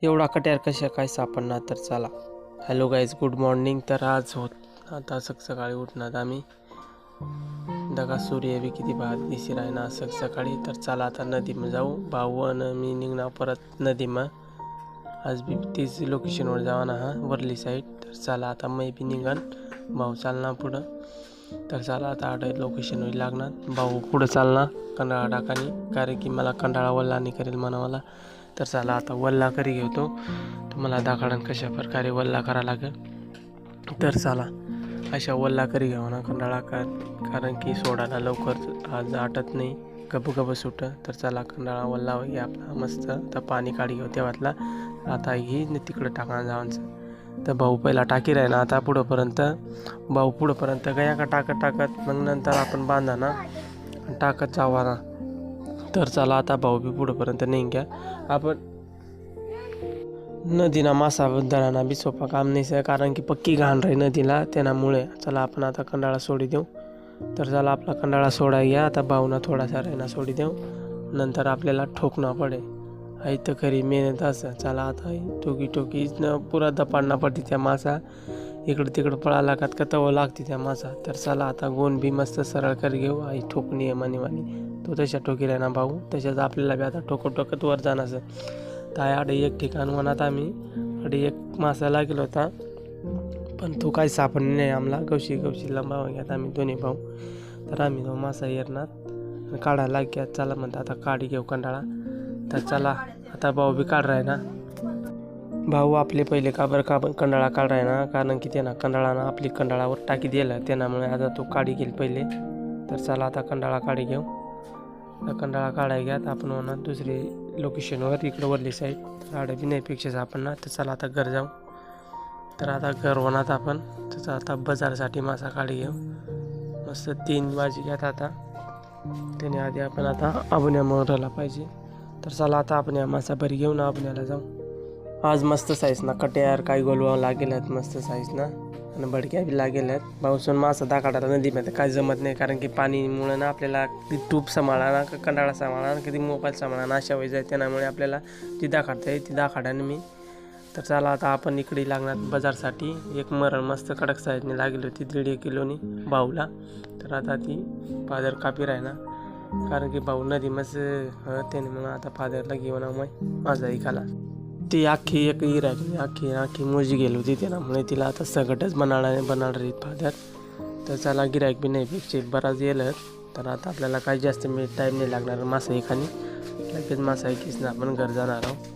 एवढा कट्यार कशा काय सापडणार. तर चला. Hello guys, good morning. तर आज आता सकाळी उठणार आम्ही. दगा सूर्य बी किती भात दिसी राही ना सकाळी. तर चला आता नदीमा जाऊ. भाऊ आणि मी निघणार परत नदीमा. आज बी तीच लोकेशनवर जावा ना हा वरली साईड. तर चला आता मी बी निघन, भाऊ चालणार पुढं. तर चला आता लोकेशनवर लागणार. भाऊ पुढं चालणार कंडाळा टाकानी, कारण की मला कंडाळा वल्ला नाही करेल म्हणा मला. तर चला आता वल्ला करी घेतो. तुम्हाला दाखवणार कशा प्रकारे वल्ला करा लागेल. तर चला अशा वल्ला करी घ्यावा ना कंडाळा, कारण की सोडायला लवकर आज आटत नाही, गब सुटं. तर चला कंडाळा वल्ला वगैरे आपला मस्त. तर पाणी काढी घेऊ तेव्हातला. आता ही तिकडं टाकणार जावांचं. तर भाऊ पहिला टाकी राही ना आता पुढंपर्यंत. भाऊ पुढंपर्यंत गया का टाकत मग नंतर आपण बांधा ना टाकत जावा ना. तर चला आता भाऊ बी पुढंपर्यंत नाही घ्या. आपण नदीना मासा धराना बी सोपा काम नाही सर, कारण की पक्की घाण राही नदीला त्यामुळे. चला आपण आता कंडाळा सोडी देऊ. तर चला आपला कंडाळा सोडा घ्या. आता भाऊना थोडासा राहीना सोडी देऊ, नंतर आपल्याला ठोकणं पडे. आई तर खरी मेहनत असं. चला आता टोकी पुरा दपाडणं पडते त्या मासा. इकडं तिकडं पळा लागत का तवं लागते त्या मासा. तर चला आता गोन बी मस्त सरळ कर घेऊ. आई ठोकणी आहे मानी तो तशा टोकी राही ना भाऊ, तशाच आपल्याला बी आता टोकत वर जाणं. तर आडे एक ठिकाण म्हणत आम्ही एक मासा लागेल होता, पण तो काही सापडणे नाही आम्हाला. गवशी लंबावा घ्यात आम्ही दोन्ही भाऊ. तर आम्ही तो मासा येरणार काढायला लाग्या. चला म्हणता आता काढी घेऊ कंडाळा. तर चला आता भाऊ बी काढ राही ना. भाऊ आपले पहिले कंडाळा काढ राही ना, कारण की त्यांना कंडाळानं आपली कंडाळावर टाकी दिला त्यामुळे आता तो काढी घेईल पहिले. तर चला आता कंडाळा काढी घेऊ. कंडाळा काढाय घ्यात आपण होणार दुसरी लोकेशनवर, इकडं वरली साईड. तर आडे बी नाहीपेक्षा सापडणार. तर चला आता घर जाऊ. तर आता घर होणार आपण. तर आता बाजारासाठी मासा काढी घेऊ. मस्त 3 वाजी घ्यात आता. त्याने आधी आपण आता आबुन्या मोरायला पाहिजे. तर चला आता आपण या मासा भरी घेऊन आबुन्याला जाऊ. आज मस्त साईज ना कट्यार काही गोलवा लागेल आहेत मस्त साईज ना, आणि बडक्या बी लागेल आहेत. पावसून मासा दाखवता नदीमध्ये काय जमत नाही, कारण की पाणीमुळे ना आपल्याला टूप सांभाळा ना, कंडाळा सांभाळा ना, कधी मोबाईल सांभाळा ना, अशा वेळी जाय. त्यामुळे आपल्याला जी दाखवता येईल ती दाखवण्याने मी. तर चला आता आपण इकडे लागणार बाजारसाठी. एक मरण मस्त कडक साईजने लागली होती 1.5 किलोनी भाऊला. तर आता ती फादर कापी राही ना, कारण की भाऊ नदी मस्त त्याने म्हणून आता फादरला घेऊन माझा इकाला. ती आखी एक राहिली, आखी मोजी गेली होती त्यामुळे तिला आता सगटच बनाणार फादर. तर चला गिरायक बी नाही पेक्षा बराच येलं. तर आता आपल्याला काही जास्त टाईम नाही लागणार मासा एखादी. लगेच मासा एकीच ना आपण घर जाणार आहोत.